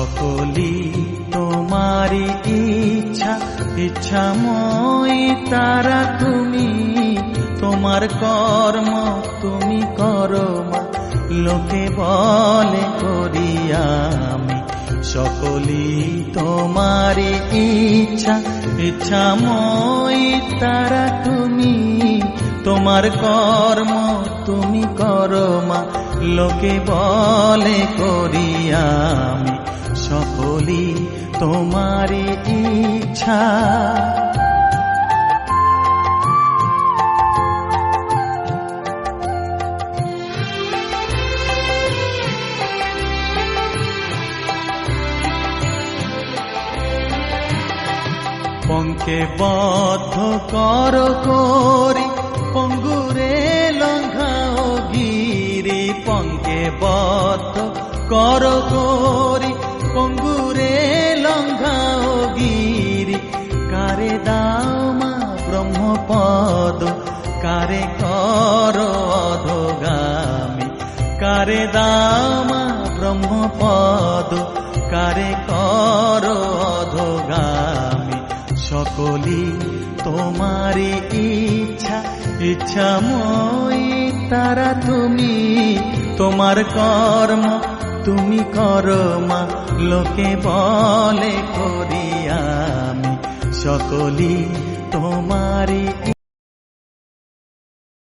সকলি তোমারি ইচ্ছা, ইচ্ছাময়ী তারা তুমি। তোমার কর্ম তুমি করো মা, লোকে বলে করি আমি। সকলি তোমারি ইচ্ছা, ইচ্ছাময়ী তারা তুমি। তোমার কর্ম তুমি করো মা, লোকে বলে করি আমি। সকলি তোমারি ইচ্ছা। পঙ্কে বদ্ধ কর করি, পঙ্গুরে লঙ্ঘাও গিরি। পঙ্কে বদ্ধ কর করি, পঙ্গুরে লঙ্ঘাও গিরি। কারে দাও মা ব্রহ্মপদ, কারে কর অধোগামী। কারে দাও মা ব্রহ্মপদ, কারে কর অধোগামী। সকলি তোমারি ইচ্ছা, ইচ্ছাময়ী তারা তুমি। তোমার কর্ম তুমি করো মা, লোকে বলে করি আমি। সকলি তোমারি